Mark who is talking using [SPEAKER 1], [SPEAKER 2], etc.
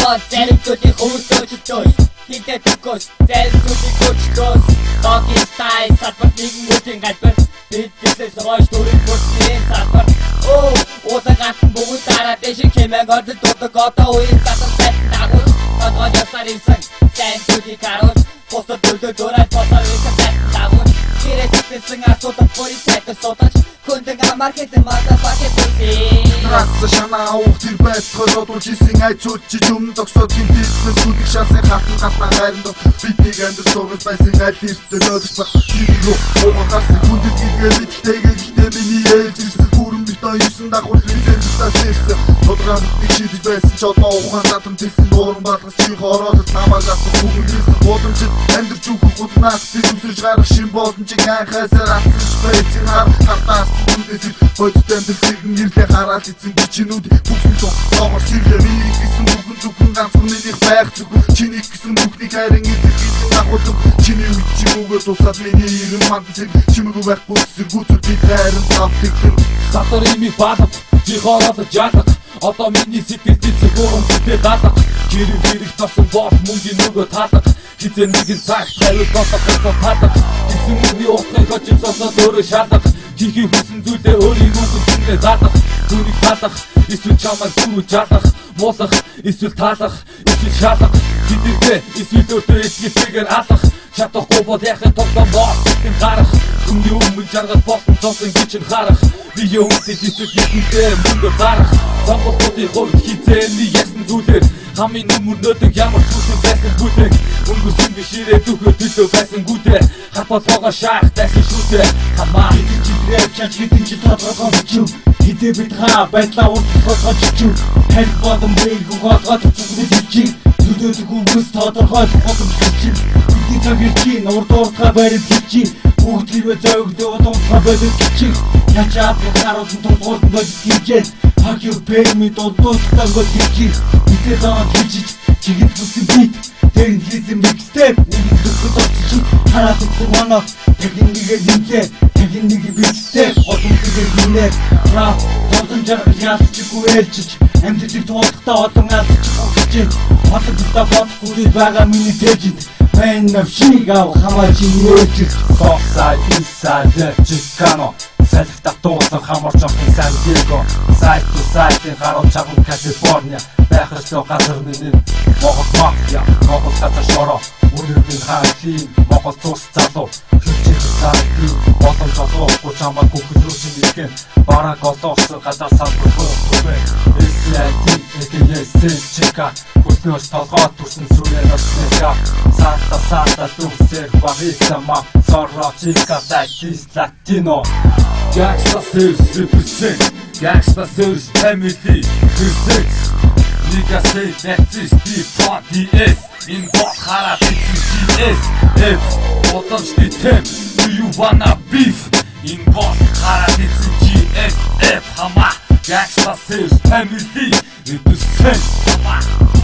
[SPEAKER 1] Бод зарим зүйлийг хөвөлдөөж хинтээ төгөөс зарим зүйлийг өөрчлөөс Doggy style салбар нэгэн үеийн галбар Бидээсээс хойш төрийн бүсний салбар Уудаг алтан бүгд дараа дэшин хэмээн ордод дуудаг одоо үеийн татан тайтан дагуул Тодгоод явсаар инсан сайн зүйлийг харуул Бусдад төлөө дураад босоор инсан тайтан дагуул Гэрээсэтсэн асуудал бүрийг сайтар суудаж Хүндэг амар хэтэн motherfucking pussy
[SPEAKER 2] Раса шанаа уух тэр байтгал одуулж исэн айцууд чи юм зогсоод гинтээс сүлэг шасын хатан гатна хайранд биднийг амьд суугаж байсан аль эртээ нөөдөж баг юу уухаас хүндэг игээ мэдтэйгээ гэхдээ миний ээлжис бүрэн битаа 9 дагуул лизэнд тасэрсэн тодорхой нэг шийдэж байсан ч одоо ухаан татам тийсэн дууран балгас чи хороод намаагаас бүгдээс бодомжид амьдч үхэх гутнаас бид үсэж гарах шин болон чи ганхасаар атсан спейцэн хатаас бүдээс бодтой амьдлыг нэрлээ хараад эцэн бичнүүд бүгд тоогоор сэрlevээ гэсэн бүгэн зөвхөн ганцхан минийх байх зүгээр чиний гэсэн бүхний хайрын эзэг гэсэн агуулга чиний үе чи мөгөө тусаад миний ирэн мандсыг чимээгүй байхгүй зэргүүцэр бид хайрын тавтыг
[SPEAKER 3] Сатар имийг баалав чи хоороод жаалах одоо миний сэтгэл зүйн гурван бүтээл даалах гэрэг гэрэг тасан бот мөнгөний нөгөө таалах хизээ нэгэн цаг тавил готохсон таалах гэсэн миний утгыг очиж сонсоод өөрөө шаалах хийхийг хүсэн зүйлээ өөрийгөө хүнээ заалах түүнийг таалах эсвэл чамайг дөрөв жаалах муулах эсвэл таалах эсвэл шаалах бидэрдээ эсвэл өөртөө эсгэлтэйгээр алах чадахгүй бол яхад тогтоом боос гэдэг гарах Күмний өмнө жаргал болон цонсон гिचэн харах бие үнтэй эсвэл хитэнтэй мөнгө зарах Замбалтуудын хувьд хизээний ясн зүйлээр хамын нүмернөдөг ямар ч үсэн байсан бүтээг Өнгөрсөн биширээ дөхөө төлөө байсан гүдээ Хатбол богоо шаах тайсан шүтээ Хамаа
[SPEAKER 4] Хэдэн чидрээ чач хэдэн чи тодорхой бичв Хидээ бид хаа байдлаа урдлагой чичв Тарих болон бэйг угаалгаа төцөг бичиг Төлөөдөг үгс тодорхой боломж бичив Бидний цагэр чи урд урдгаа барив бичив Бүгд хэрвээ зөөгдөө удамхаа барив бичив Ячаад харуулсан тулгуурд бодит хэмжээд Fuck you pay me дуудтаа гол бичив Битээ даан хичиж чигэд бүсэн бит Тэрэн хийсэн микстеп нэг дөхөд очиж хараад үзсэн манай техникээр хэмжээ техник биттэй одонхигээр гинээр рап тодон жаргал яалтчгүй ээлжиж амьдлыг туулахдаа олон алдчихгүй гэж бодлого битээ бодохгүй байгаа миний тэжид Man of Chicago хамаач нөөж Southside Eastside Chicano Салхитах дуулан хамарч авсан San Diego Side to side гаруй чаган Калифорниа байх ёстой газар минь Монгол мафия Монгол газар шороо Үнэрийн хаалын Монгол цус залуу хөвчөж цаадын боломж олоохгүй чамаа гүхлөөч нэгэн бараг олоос газар салбаргүй SID ЭКС чека Хүлнөөс толгой төрсөн сүрэнээс нэга Санта дүнсэр багитама Зорро чика дайтис латино Gangsta Series represent Gangsta Series family presents Nigga say that is D4DS In bot хараад бичсэн GS F Бодомжны тэм Do you wanna beef In bot хараад бичсэн GS F Хама Gangsta Series family represent